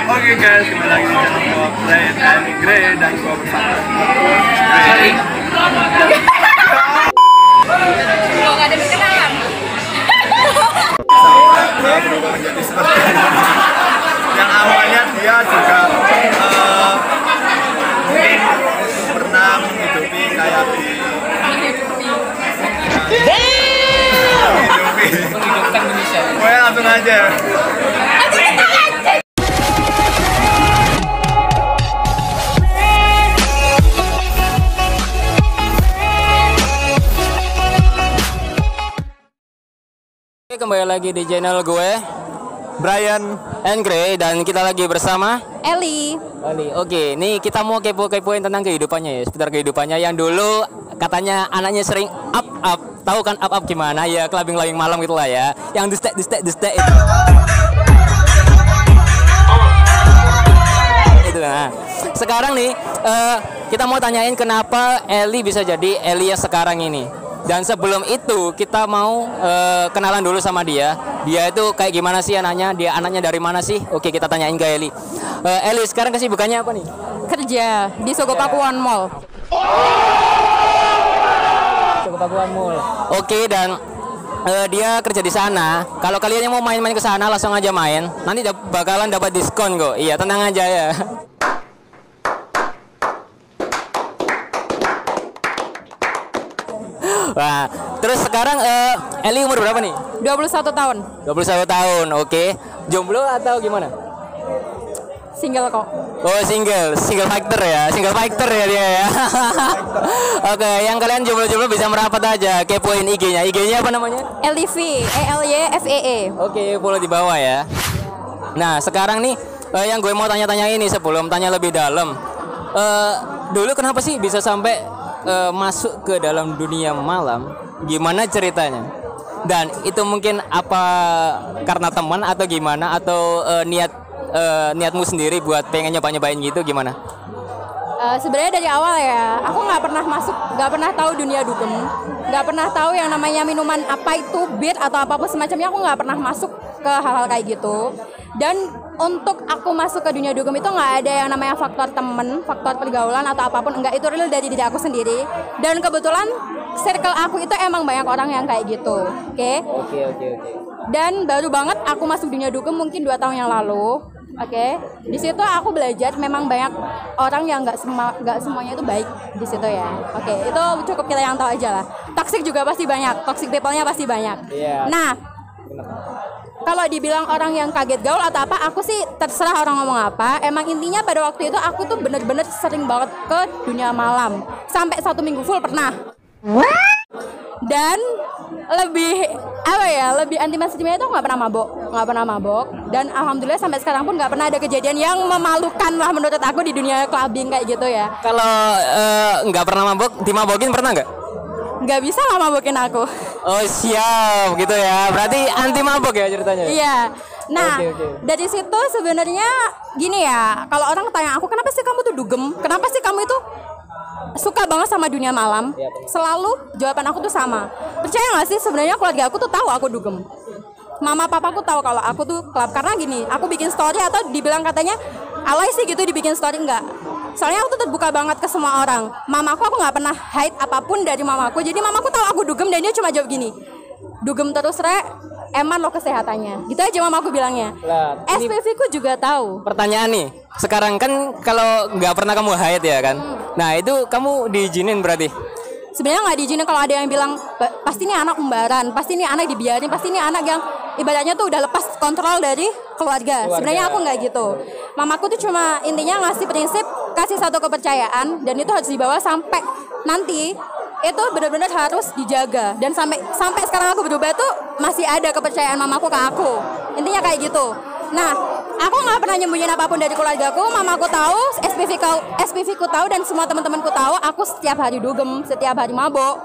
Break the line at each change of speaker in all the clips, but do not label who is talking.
Oke guys, kembali lagi di channel gua Brian and Grey dan gua bersama Grey.
Gak ada kenalan.
Dia berubah menjadi seperti yang awalnya dia juga mungkin pernah menghidupi kayak
menghidupkan Indonesia.
Pokoknya langsung aja.
Kembali lagi di channel gue
Brian
and Grey dan kita lagi bersama
Eli.
Oke, nih kita mau kepo-kepoin tentang kehidupannya ya, seputar kehidupannya yang dulu katanya anaknya sering up. Tahu kan up gimana ya, clubbing malam gitu lah ya. Yang destek itu. Itu nah. Sekarang nih kita mau tanyain kenapa Eli bisa jadi Eli yang sekarang ini. Dan sebelum itu kita mau kenalan dulu sama dia. Dia itu kayak gimana sih anaknya? Dia anaknya dari mana sih? Oke, kita tanyain ke Eli. Eli, sekarang kesibukannya apa nih?
Kerja di Sogo Pakuan Mall.
Sogo Pakuan Mall. Oke, dan dia kerja di sana. Kalau kalian yang mau main-main ke sana langsung aja main. Nanti bakalan dapat diskon kok. Iya, tenang aja ya. Nah, terus sekarang Eli umur berapa nih?
21 tahun.
21 tahun, oke. Jomblo atau gimana?
Single kok.
Oh, single fighter ya dia ya. Oke, yang kalian jomblo bisa merapat aja, kepoin IG-nya. IG-nya apa namanya?
LIV, ELYFEE.
Oke, follow di bawah ya. Nah, sekarang nih yang gue mau tanya-tanya ini sebelum tanya lebih dalam. Dulu kenapa sih bisa sampai masuk ke dalam dunia malam, gimana ceritanya? Dan itu mungkin apa karena teman atau gimana, atau niatmu sendiri buat pengen nyobain gitu, gimana?
Sebenarnya dari awal ya, aku nggak pernah tahu dunia dugem, nggak pernah tahu yang namanya minuman apa itu beat atau apapun semacamnya. Aku nggak pernah masuk ke hal-hal kayak gitu. Dan untuk aku masuk ke dunia dugem itu nggak ada yang namanya faktor temen, faktor pergaulan atau apapun, enggak, itu real dari diri aku sendiri. Dan kebetulan circle aku itu emang banyak orang yang kayak gitu. Oke. Dan baru banget aku masuk dunia dugem mungkin 2 tahun yang lalu. Oke. Di situ aku belajar memang banyak orang yang nggak semuanya itu baik di situ ya. Oke, itu cukup kita yang tahu aja lah. Toxic juga pasti banyak, toxic people-nya pasti banyak.
Yeah.
Nah, kalau dibilang orang yang kaget gaul atau apa, aku sih terserah orang ngomong apa. Emang intinya pada waktu itu aku tuh bener-bener sering banget ke dunia malam. Sampai 1 minggu full pernah. Dan lebih anti-mainstreamnya itu nggak pernah mabok. Dan alhamdulillah sampai sekarang pun nggak pernah ada kejadian yang memalukan lah menurut aku di dunia clubbing kayak gitu ya.
Kalau nggak pernah mabok, dimabokin pernah nggak?
Nggak bisa lah mabokin aku.
Oh siap, gitu ya. Berarti anti mabok ya ceritanya?
Iya. Nah,
Oke.
dari situ sebenarnya gini ya. Kalau orang tanya aku, kenapa sih kamu tuh dugem? Kenapa sih kamu itu suka banget sama dunia malam? Selalu jawaban aku tuh sama. Percaya nggak sih sebenarnya keluarga aku tuh tahu aku dugem. Mama papaku tahu kalau aku tuh klub, karena gini, aku bikin story atau dibilang katanya alay sih gitu dibikin story, enggak. Soalnya aku tuh terbuka banget ke semua orang. Mamaku aku nggak pernah hide apapun dari mamaku. Jadi mamaku tahu aku dugem dan dia cuma jawab gini, dugem terus re, eman lo kesehatannya. Gitu aja mamaku bilangnya. SPV ku juga tahu.
Pertanyaan nih, sekarang kan kalau nggak pernah kamu hide ya kan? Nah itu kamu diizinin berarti?
Sebenarnya nggak diizinin. Kalau ada yang bilang pasti ini anak umbaran, pasti ini anak dibiarin, pasti ini anak yang ibaratnya tuh udah lepas kontrol dari keluarga. Sebenarnya aku nggak gitu. Mamaku tuh cuma intinya ngasih prinsip, kasih satu kepercayaan, dan itu harus dibawa sampai nanti itu benar-benar harus dijaga. Dan sampai sekarang aku berubah tuh masih ada kepercayaan mamaku ke aku. Intinya kayak gitu. Nah, aku nggak pernah nyembunyiin apapun dari keluargaku. Mamaku tahu, SPV ku tahu, dan semua teman-temanku tahu. Aku setiap hari dugem, setiap hari mabok.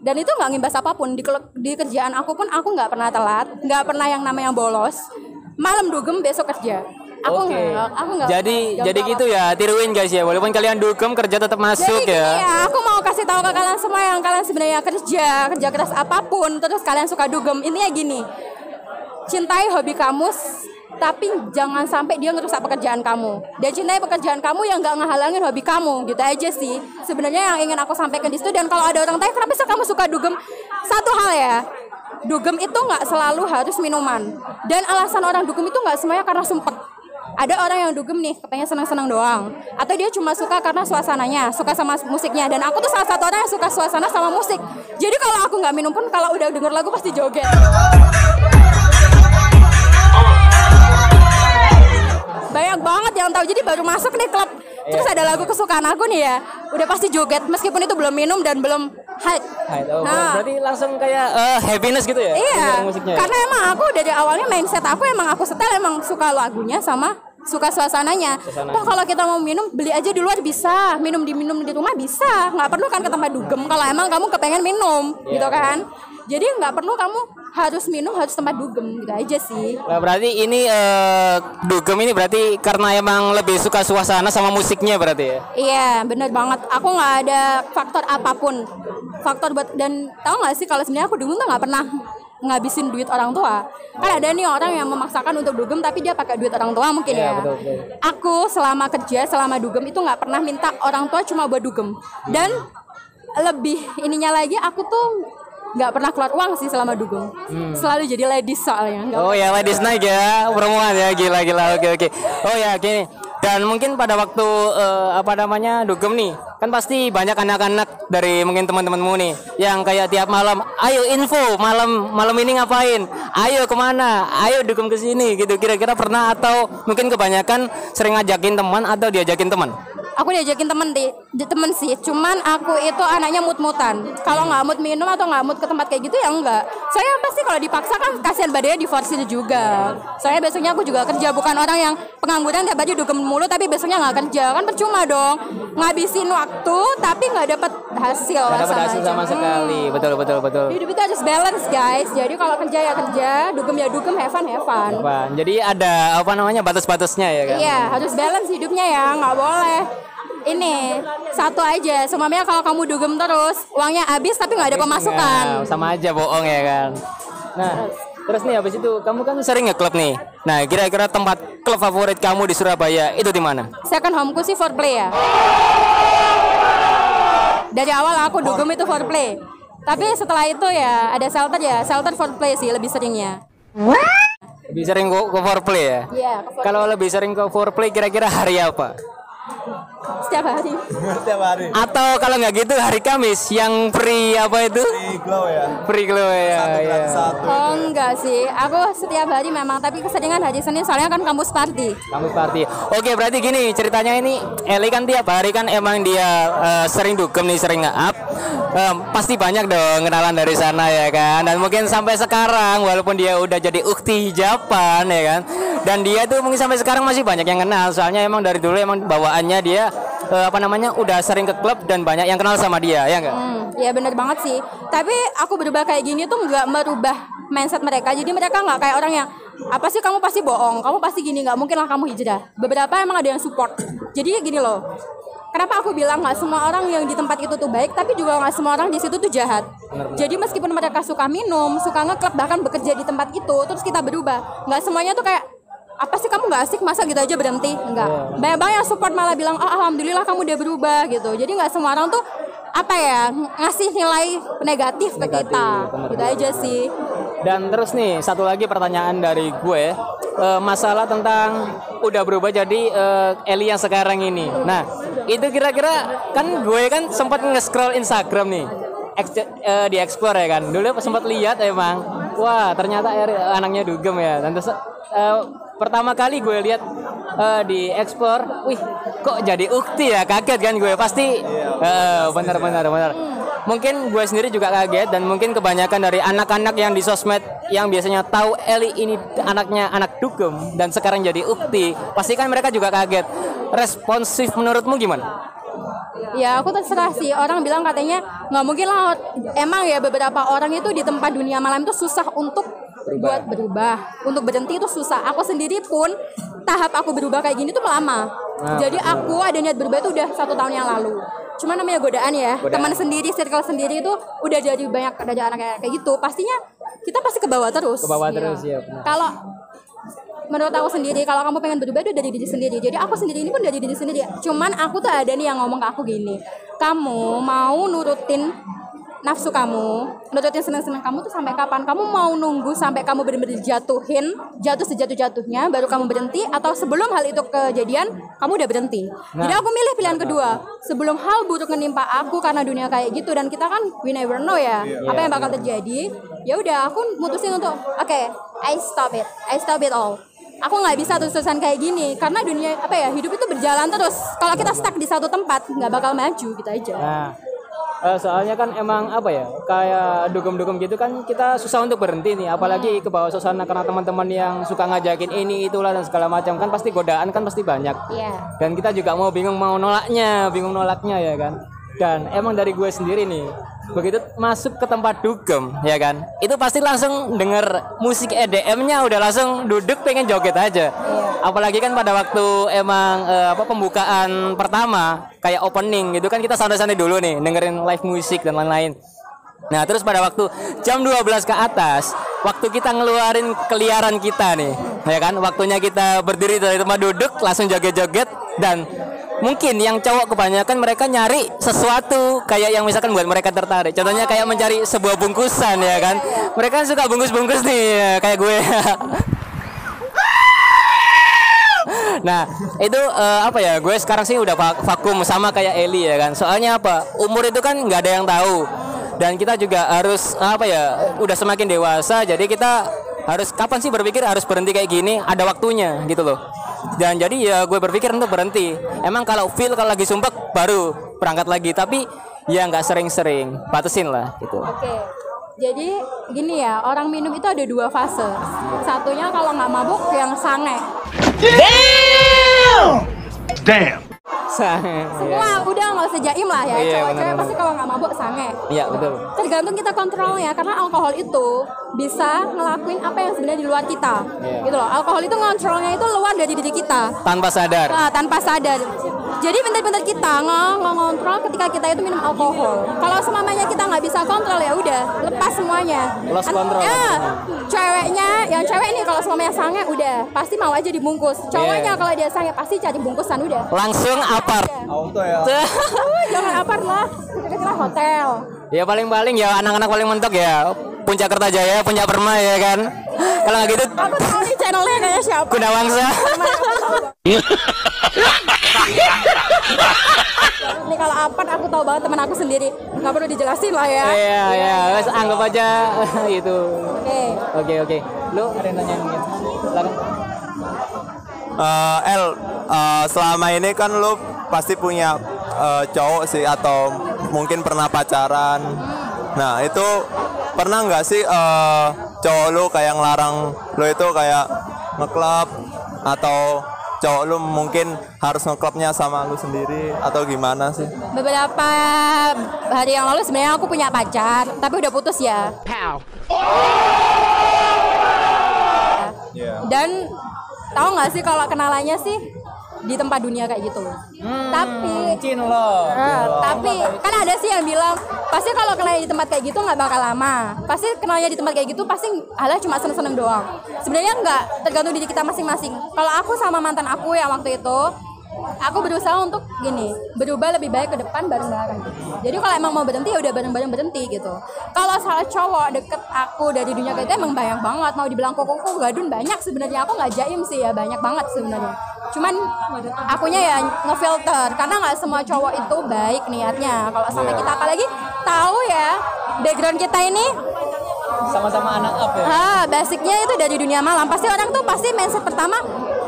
Dan itu nggak ngimbas apapun di kerjaan aku pun. Aku nggak pernah telat, nggak pernah yang namanya bolos. Malam dugem, besok kerja. Aku nggak.
Jadi gitu ya, tiruin guys ya. Walaupun kalian dugem, kerja tetap masuk.
Jadi
ya.
Ya, aku mau kasih tahu ke kalian semua yang kalian sebenarnya kerja keras apapun, terus kalian suka dugem. Intinya gini, cintai hobi kamu tapi jangan sampai dia ngerusak pekerjaan kamu. Dan cintai pekerjaan kamu yang nggak ngehalangin hobi kamu, gitu aja sih. Sebenarnya yang ingin aku sampaikan di situ. Dan kalau ada orang tanya kenapa sih kamu suka dugem, satu hal ya, dugem itu nggak selalu harus minuman. Dan alasan orang dugem itu nggak semuanya karena sumpek. Ada orang yang dugem nih, kepengen senang-senang doang. Atau dia cuma suka karena suasananya, suka sama musiknya. Dan aku tuh salah satu orang yang suka suasana sama musik. Jadi kalau aku nggak minum pun, kalau udah denger lagu pasti joget. Banyak banget yang tahu. Jadi baru masuk nih klub, terus ada lagu kesukaan aku nih ya, udah pasti joget meskipun itu belum minum dan belum hype.
Nah, berarti langsung kayak happiness gitu ya?
Iya,
Musiknya,
karena emang aku dari awalnya mindset aku emang aku setel emang suka lagunya sama suka suasananya. Toh kalau kita mau minum, beli aja di luar bisa, minum di rumah bisa, nggak perlu kan ke tempat dugem kalau emang kamu kepengen minum, gitu kan. Jadi nggak perlu kamu harus minum harus tempat dugem, gitu aja sih.
Nah, berarti ini dugem ini berarti karena emang lebih suka suasana sama musiknya berarti ya?
Iya, bener banget. Aku nggak ada faktor apapun. Faktor buat, dan tahu nggak sih kalau sebenarnya aku dugem tuh nggak pernah ngabisin duit orang tua. Kan ada nih orang yang memaksakan untuk dugem tapi dia pakai duit orang tua mungkin ya.
Betul.
Aku selama kerja, selama dugem itu nggak pernah minta orang tua cuma buat dugem. Dan lebih ininya lagi, aku tuh nggak pernah keluar uang sih selama dugem. Selalu jadi ladies soalnya.
Oh ya, ladies night ya, perempuan ya, gila. Oke. Oh ya, gini. Dan mungkin pada waktu dugem nih, kan pasti banyak anak-anak dari mungkin teman-temanmu nih yang kayak tiap malam, ayo info malam ini ngapain, ayo kemana, ayo dugem ke sini gitu. Kira-kira pernah atau mungkin kebanyakan sering ngajakin teman atau diajakin teman?
Aku diajakin temen sih, cuman aku itu anaknya mut-mutan. Kalau nggak mut minum atau nggak mut ke tempat kayak gitu ya enggak. Soalnya pasti kalau dipaksa kan kasihan badannya diforsir juga. Soalnya besoknya aku juga kerja, bukan orang yang pengangguran tiap hari dugem mulu tapi besoknya nggak kerja, kan percuma dong. Ngabisin waktu tapi nggak dapat hasil.
Nggak dapat hasil sama sekali, betul.
Hidup itu harus balance guys. Jadi kalau kerja ya kerja, dugem ya dugem, have fun.
Jadi ada batas-batasnya ya kan?
Iya, harus balance hidupnya ya, nggak boleh. Ini satu aja, semuanya kalau kamu dugem terus uangnya habis tapi nggak ada pemasukan.
Nah, sama aja bohong ya kan. Nah, terus nih habis itu kamu kan sering nge-klub nih. Nah, kira-kira tempat klub favorit kamu di Surabaya itu di mana?
Second homeku sih Foreplay ya. Dari awal aku dugem itu Foreplay. Tapi setelah itu ya ada Shelter Foreplay sih lebih seringnya.
Lebih sering ke Foreplay ya?
Iya.
Kalau lebih sering ke Foreplay kira-kira hari apa?
Setiap hari.
Atau kalau nggak gitu hari Kamis yang free apa itu? Free glow ya.
Oh enggak sih, aku setiap hari memang, tapi keseringan hari Senin soalnya kan kampus party.
Oke, berarti gini ceritanya ini, Eli kan tiap hari kan emang dia sering dugem nih, sering nge-up. Pasti banyak dong kenalan dari sana ya kan. Dan mungkin sampai sekarang walaupun dia udah jadi ukti hijaban ya kan, dan dia tuh mungkin sampai sekarang masih banyak yang kenal. Soalnya emang dari dulu emang bawaannya dia udah sering ke klub dan banyak yang kenal sama dia, ya enggak?
Ya benar banget sih. Tapi aku berubah kayak gini tuh nggak merubah mindset mereka. Jadi mereka nggak kayak orang yang apa sih kamu pasti bohong, kamu pasti gini, nggak mungkin lah kamu hijrah. Beberapa emang ada yang support. Jadi gini loh. Kenapa aku bilang nggak semua orang yang di tempat itu tuh baik, tapi juga nggak semua orang di situ tuh jahat. Jadi meskipun mereka suka minum, suka ngeklub, bahkan bekerja di tempat itu, terus kita berubah. Nggak semuanya tuh kayak apa sih kamu nggak asik masa gitu aja berhenti, enggak. Banyak yang support malah bilang alhamdulillah kamu udah berubah gitu. Jadi nggak semua orang tuh ngasih nilai negatif ke kita, gitu aja sih.
Dan terus nih satu lagi pertanyaan dari gue, masalah tentang udah berubah jadi Eli yang sekarang ini. Nah itu kira-kira kan gue kan sempat nge-scroll Instagram nih, di explore ya kan. Dulu sempat lihat emang, wah ternyata anaknya dugem ya. Dan terus pertama kali gue lihat di explore, wih kok jadi ukti ya, kaget kan gue pasti. Benar. Mungkin gue sendiri juga kaget, dan mungkin kebanyakan dari anak-anak yang di sosmed yang biasanya tahu Eli ini anaknya anak dugem dan sekarang jadi ukti, pasti kan mereka juga kaget. Responsif menurutmu gimana?
Ya aku terserah sih, orang bilang katanya nggak mungkin lah, emang ya beberapa orang itu di tempat dunia malam itu susah untuk buat berubah, untuk berhenti itu susah. Aku sendiri pun tahap aku berubah kayak gini tuh lama. Jadi aku ada niat berubah itu udah 1 tahun yang lalu. Cuma namanya godaan ya, teman sendiri, circle sendiri itu udah jadi banyak ada anak kayak gitu. Pastinya kita pasti ke bawah terus.
Ya.
Kalau menurut aku sendiri kalau kamu pengen berubah itu dari diri sendiri. Jadi aku sendiri ini pun dari diri sendiri. Cuman aku tuh ada nih yang ngomong ke aku gini, kamu mau nurutin nafsu kamu, nurutin seneng-seneng kamu tuh sampai kapan? Kamu mau nunggu sampai kamu benar-benar jatuh sejatuh-jatuhnya baru kamu berhenti, atau sebelum hal itu kejadian kamu udah berhenti? Jadi aku milih pilihan kedua. Sebelum hal buruk menimpa aku karena dunia kayak gitu, dan kita kan we never know ya apa yang bakal terjadi. Ya udah aku mutusin untuk oke, I stop it all. Aku nggak bisa terus-terusan kayak gini karena dunia hidup itu berjalan terus. Kalau kita stuck di satu tempat nggak bakal maju gitu aja.
Soalnya kan emang kayak dugem-dugem gitu kan kita susah untuk berhenti nih, apalagi ke bawah suasana karena teman-teman yang suka ngajakin ini itulah dan segala macam kan pasti godaan kan pasti banyak. Dan kita juga bingung nolaknya ya kan. Dan emang dari gue sendiri nih, begitu masuk ke tempat dugem ya kan, itu pasti langsung denger musik EDM-nya udah langsung duduk pengen joget aja. Apalagi kan pada waktu emang pembukaan pertama kayak opening gitu kan kita santai-santai dulu nih dengerin live musik dan lain-lain. Nah terus pada waktu jam 12 ke atas, waktu kita ngeluarin keliaran kita nih ya kan, waktunya kita berdiri dari tempat duduk langsung joget-joget. Dan mungkin yang cowok kebanyakan mereka nyari sesuatu kayak yang misalkan buat mereka tertarik. Contohnya kayak mencari sebuah bungkusan ya kan. Mereka suka bungkus-bungkus nih ya, kayak gue. Nah itu gue sekarang sih udah vakum sama kayak Eli ya kan. Soalnya umur itu kan nggak ada yang tahu. Dan kita juga harus udah semakin dewasa. Jadi kita harus kapan sih berpikir harus berhenti kayak gini, ada waktunya gitu loh. Dan jadi ya gue berpikir untuk berhenti. Emang kalau lagi sumpek baru berangkat lagi, tapi ya nggak sering-sering, batasin lah gitu.
Oke. Jadi gini ya, orang minum itu ada dua fase. Satunya kalau nggak mabuk yang sange.
Damn.
Semua udah nggak usah jaim lah ya. Cewek-cewek pasti kalau nggak mabuk sange.
Iya betul.
Tergantung kita kontrolnya, karena alkohol itu bisa ngelakuin apa yang sebenarnya di luar kita. Gitu loh. Alkohol itu ngontrolnya itu luar dari diri kita.
Tanpa sadar.
Tanpa sadar. Jadi benar-benar kita ngontrol ketika kita itu minum alkohol. Kalau semuanya kita nggak bisa kontrol ya udah lepas semuanya.
Lost control.
Yang cewek nih kalau semuanya sange udah pasti mau aja dibungkus. Cowoknya kalau dia sange pasti cari bungkusan udah.
Langsung apart.
Auto ya.
Jangan apart lah. Kita hotel.
Ya paling-paling ya anak-anak paling mentok ya Puncak Kertajaya, Puncak Perma ya kan. Kalau nggak gitu.
Aku tahu nih channelnya kayak siapa.
Gunawangsa.
Nih kalau apart aku tahu banget teman aku sendiri. Nggak perlu dijelasin lah ya.
Iya. Wes anggap aja gitu. Oke. Lu ada yang nanyain mungkin? Silakan.
Selama ini kan lu pasti punya cowok sih atau mungkin pernah pacaran. Nah itu pernah nggak sih cowok lu kayak ngelarang lu itu kayak ngeklub, atau cowok lu mungkin harus ngeklubnya sama lu sendiri atau gimana sih?
Beberapa hari yang lalu sebenarnya aku punya pacar, tapi udah putus ya. Dan tahu nggak sih kalau kenalannya sih di tempat dunia kayak gitu. Tapi kan ada sih yang bilang pasti kalau kenalnya di tempat kayak gitu nggak bakal lama. Pasti kenalnya di tempat kayak gitu pasti cuma seneng-seneng doang. Sebenarnya nggak, tergantung diri kita masing-masing. Kalau aku sama mantan aku yang waktu itu, aku berusaha untuk berubah lebih baik ke depan bareng-bareng gitu. Jadi kalau emang mau berhenti ya udah bareng-bareng berhenti gitu. Kalau salah cowok deket aku dari dunia kayak gitu emang banyak banget. Mau dibilang koko gadun banyak sebenarnya, aku nggak jaim sih ya, banyak banget sebenarnya. Cuman akunya ya ngefilter karena nggak semua cowok itu baik niatnya kalau sama kita, apalagi tahu ya background kita ini
sama-sama anak up ya.
Basicnya itu dari dunia malam. Pasti orang tuh pasti mindset pertama,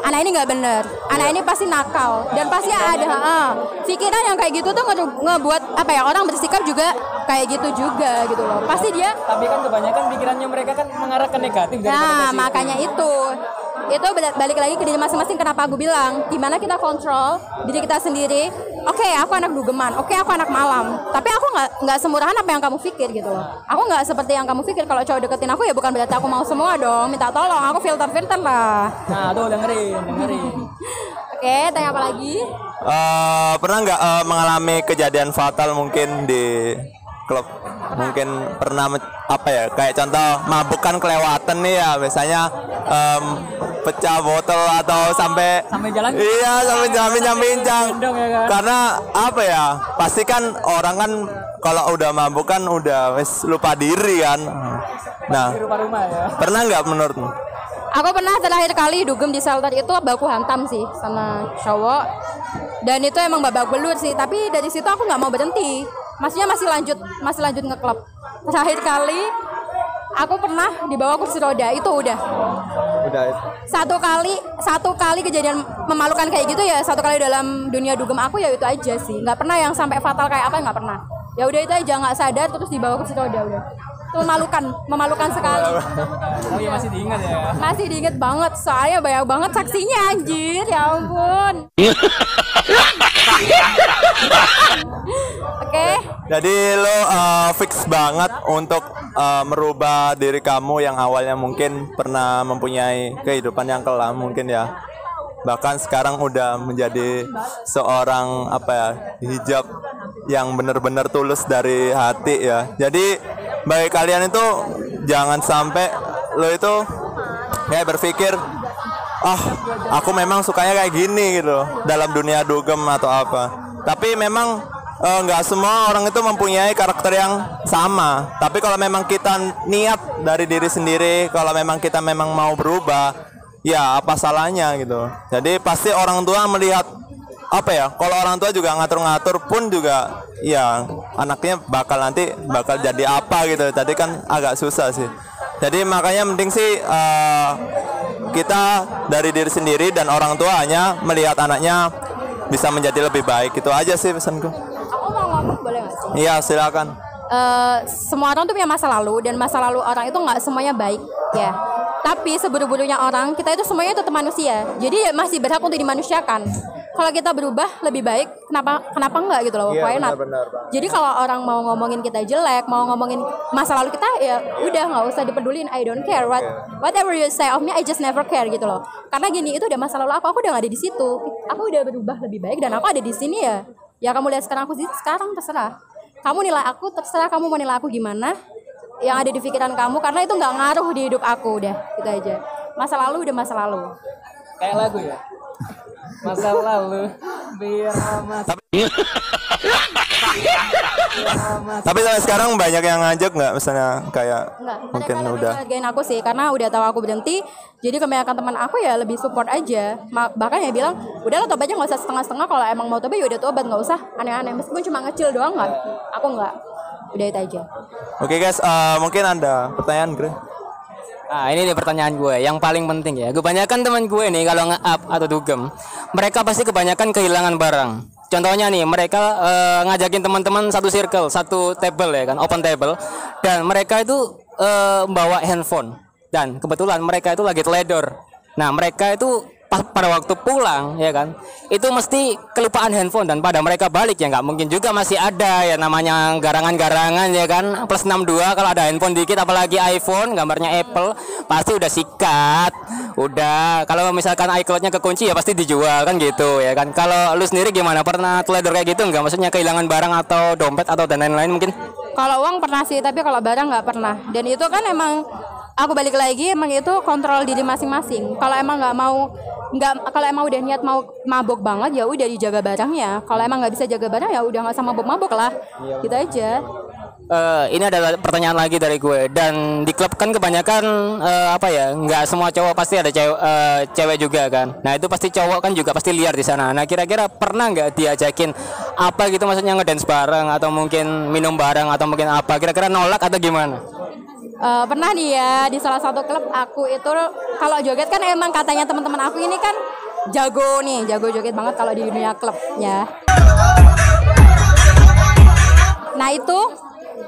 anak ini nggak bener, anak ini pasti nakal, dan pasti ada pikiran yang kayak gitu tuh ngebuat orang bersikap juga kayak gitu juga gitu loh. Pasti dia. Tapi
kan kebanyakan pikirannya mereka kan mengarah ke negatif.
Makanya itu balik lagi ke diri masing-masing. Kenapa aku bilang gimana kita kontrol diri kita sendiri. Oke, aku anak dugeman, oke aku anak malam, tapi aku nggak semurahan apa yang kamu pikir gitu loh. Aku nggak seperti yang kamu pikir. Kalau cowok deketin aku ya bukan berarti aku mau semua dong, minta tolong, aku filter lah.
Nah tuh dengerin.
Oke, tanya apa lagi?
Pernah nggak mengalami kejadian fatal mungkin di klub? Mungkin pernah kayak contoh mabuk kan kelewatan nih ya, biasanya pecah botol atau sampai
jalan.
iya sampai pincang.
Gendong ya kan?
Karena apa ya, pasti kan orang kan kalau udah mabuk kan udah wis lupa diri kan. Nah,
Di rumah ya.
pernah nggak menurutmu?
Aku pernah terakhir kali dugem di shelter itu baku hantam sih sama cowok. Dan itu emang babak belur sih, tapi dari situ aku nggak mau berhenti. Maksudnya masih lanjut ngeklub. Terakhir kali aku pernah dibawa kursi roda, itu udah.
Udah.
Satu kali kejadian memalukan kayak gitu ya, satu kali dalam dunia dugem aku ya itu aja sih. Nggak pernah yang sampai fatal kayak apa, nggak pernah. Ya udah itu aja, nggak sadar terus dibawa kursi roda udah. Itu memalukan sekali.
Oh iya, masih diingat ya.
Masih diinget banget, soalnya banyak banget saksinya anjir, ya ampun. Oke.
Jadi lo fix banget untuk merubah diri kamu yang awalnya mungkin pernah mempunyai kehidupan yang kelam mungkin ya. Bahkan sekarang udah menjadi seorang apa ya, hijab yang benar-benar tulus dari hati ya. Jadi bagi kalian itu jangan sampai lo itu kayak berpikir aku memang sukanya kayak gini gitu dalam dunia dugem atau apa. Tapi memang nggak semua orang itu mempunyai karakter yang sama. Tapi kalau memang kita niat dari diri sendiri, kalau memang kita memang mau berubah, ya apa salahnya gitu. Jadi pasti orang tua melihat apa ya, kalau orang tua juga ngatur-ngatur pun juga ya anaknya bakal jadi apa gitu. Tadi kan agak susah sih. Jadi makanya mending sih kita dari diri sendiri dan orang tua hanya melihat anaknya bisa menjadi lebih baik. Itu aja sih pesanku.
Aku mau ngomong boleh nggak sih?
Iya silakan.
Semua orang tuh punya masa lalu, dan masa lalu orang itu nggak semuanya baik ya. Tapi seburu-burunya orang, kita itu semuanya tetap manusia. Jadi masih berhak untuk dimanusiakan. Kalau kita berubah lebih baik, kenapa enggak gitu loh? Why not? Jadi kalau orang mau ngomongin kita jelek, mau ngomongin masa lalu kita, ya udah nggak usah dipedulin. I don't care whatever you say of me, I just never care gitu loh. Karena gini, itu udah masa lalu aku udah nggak ada di situ. Aku udah berubah lebih baik dan aku ada di sini ya. Ya kamu lihat sekarang aku sekarang terserah. Kamu nilai aku terserah, kamu mau nilai aku gimana? Yang ada di pikiran kamu, karena itu nggak ngaruh di hidup aku, udah gitu aja. Masa lalu udah masa lalu.
Kayak lagu ya. Masa lalu biar lama.
Tapi sampai sekarang banyak yang ngajak nggak, misalnya kayak
Enggak,
mungkin
mereka
udah.
lebih ngehargain aku sih, karena udah tahu aku berhenti. Jadi kebanyakan teman aku ya lebih support aja. Bahkan ya bilang, udah lo tobat aja, nggak usah setengah-setengah. Kalau emang mau tobat ya udah tobat, nggak usah aneh-aneh. Meskipun cuma ngecil doang kan, aku nggak. Udah itu aja.
Oke guys, mungkin ada pertanyaan Gre?
Nah ini nih pertanyaan gue yang paling penting ya. Kebanyakan teman gue nih kalau nge-up atau dugem, mereka pasti kebanyakan kehilangan barang. Contohnya nih, mereka ngajakin teman-teman satu circle, satu table ya kan, open table, dan mereka itu bawa handphone. Dan kebetulan mereka itu lagi teledor. Nah mereka itu pada waktu pulang ya kan, itu mesti kelupaan handphone, dan pada mereka balik ya nggak mungkin juga masih ada ya namanya garangan-garangan ya kan, plus 62 kalau ada handphone dikit, apalagi iPhone gambarnya Apple, pasti udah sikat. Udah kalau misalkan iCloud-nya kekunci ya pasti dijual kan gitu ya kan. Kalau lu sendiri gimana, pernah teledor kayak gitu nggak, maksudnya kehilangan barang atau dompet atau dan lain-lain mungkin?
Kalau uang pernah sih, tapi kalau barang nggak pernah. Dan itu kan emang aku balik lagi, emang itu kontrol diri masing-masing. Kalau emang kalau emang udah niat mau mabok banget ya udah dijaga barangnya. Kalau emang nggak bisa jaga barang ya udah nggak usah mabok-mabok lah. Gitu aja.
Ini ada pertanyaan lagi dari gue. Dan di klub kan kebanyakan apa ya, nggak semua cowok pasti ada cewek juga kan. Nah itu pasti cowok kan juga pasti liar di sana. Nah kira-kira pernah nggak diajakin apa gitu, maksudnya ngedance bareng atau mungkin minum bareng atau mungkin apa? Kira-kira nolak atau gimana?
Pernah nih ya, di salah satu klub aku itu kalau joget kan emang katanya teman-teman aku ini kan jago joget banget kalau di dunia klub ya. Nah itu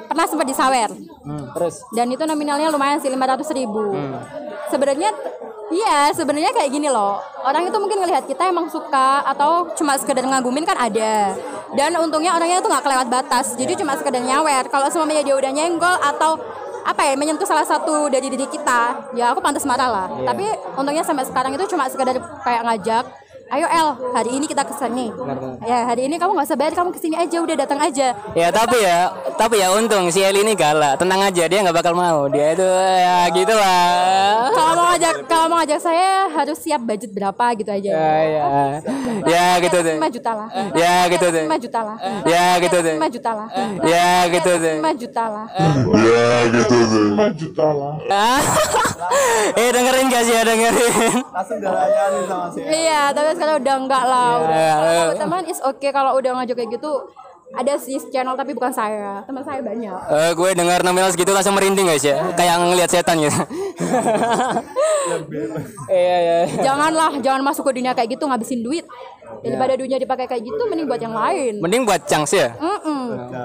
pernah sempat disawer.
Terus?
Dan itu nominalnya lumayan sih, 500.000. Sebenarnya kayak gini loh. Orang itu mungkin ngelihat kita emang suka atau cuma sekedar ngagumin kan ada. Dan untungnya orangnya itu nggak kelewat batas. Jadi cuma sekedar nyawer. Kalau semuanya dia udah nyenggol atau menyentuh salah satu dari diri kita, ya aku pantas marah lah. Tapi untungnya sampai sekarang itu cuma sekedar kayak ngajak. ayo El, hari ini kita kesini. Ya hari ini kamu nggak usah bayar, kamu kesini aja, udah datang aja.
Ya tapi ya untung si Eli ini galak. Tenang aja, dia nggak bakal mau. Dia itu ya gitu lah.
Kalau mau ngajak saya harus siap budget berapa gitu aja.
Ya gitu deh.
5 juta lah.
Ya gitu deh.
5 juta lah.
Ya gitu deh.
5 juta lah.
Ya gitu deh.
5 juta lah.
Dengerin gak sih ya, dengerin.
Langsung dilayani sama si
Iya, tapi sekarang udah enggak lah.
Ya.
Kalau teman is oke kalau udah ngajak kayak gitu. Ada sih channel tapi bukan saya, teman saya banyak.
Gue dengar nominal segitu langsung merinding guys ya, kayak ngelihat setan gitu. Iya.
Jangan masuk ke dunia kayak gitu ngabisin duit. Daripada dunia dipakai kayak gitu, mending buat yang lain.
Mending buat chance ya.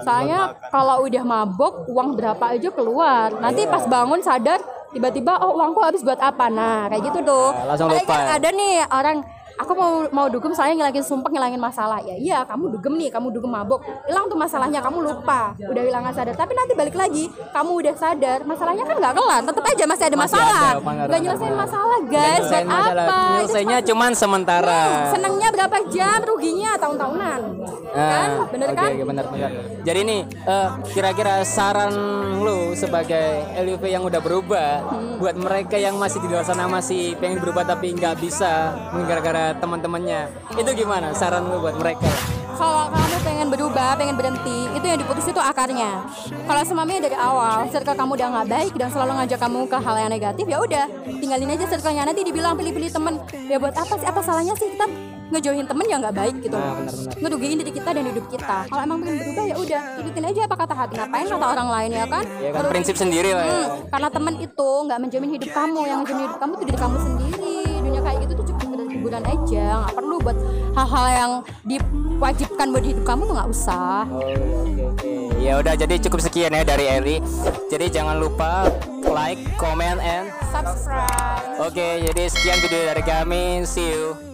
Soalnya kalau udah mabok, uang berapa aja keluar. Nanti pas bangun sadar, tiba-tiba uangku habis buat apa? Nah, kayak gitu tuh.
Langsung lupa.
Kan ada nih orang, aku mau dugem saya ngilangin sumpah, ngilangin masalah. Ya iya, kamu dugem mabok, hilang tuh masalahnya, kamu lupa, udah hilang sadar. Tapi nanti balik lagi, kamu udah sadar, masalahnya kan nggak kelar, tetap aja masih ada masalah. Nggak nyelesain masalah guys, buat apa?
Nyelesainnya cuman sementara.
Senangnya berapa jam, ruginya tahun-tahunan. Kan, bener kan?
Oke, bener. Jadi nih, kira-kira saran lu sebagai LUV yang udah berubah, buat mereka yang masih di luar sana masih pengen berubah tapi nggak bisa, mungkin gara-gara teman-temannya, itu gimana saran lu buat mereka?
Kalau kamu pengen berubah, pengen berhenti, itu yang diputus itu akarnya. Kalau semuanya dari awal, circle kamu udah nggak baik dan selalu ngajak kamu ke hal yang negatif, ya udah, tinggalin aja circle-nya. Nanti dibilang pilih-pilih temen, ya buat apa sih? Apa salahnya sih kita ngejauhin temen yang nggak baik gitu? Ngerugiin diri kita dan hidup kita. Kalau emang pengen berubah ya udah, ikutin aja apa kata hati. Ngapain kata orang lain ya kan?
Ya kan prinsip sendiri lah. Ya.
Karena temen itu nggak menjamin hidup kamu, yang menjamin hidup kamu itu diri kamu sendiri. Dunia kayak gitu tuh cukup hiburan aja, nggak perlu buat hal-hal yang diwajibkan buat hidup kamu tuh nggak usah.
Oke. Ya udah, jadi cukup sekian ya dari Eli. Jadi jangan lupa like, comment, and
Subscribe.
Oke, jadi sekian video dari kami. See you.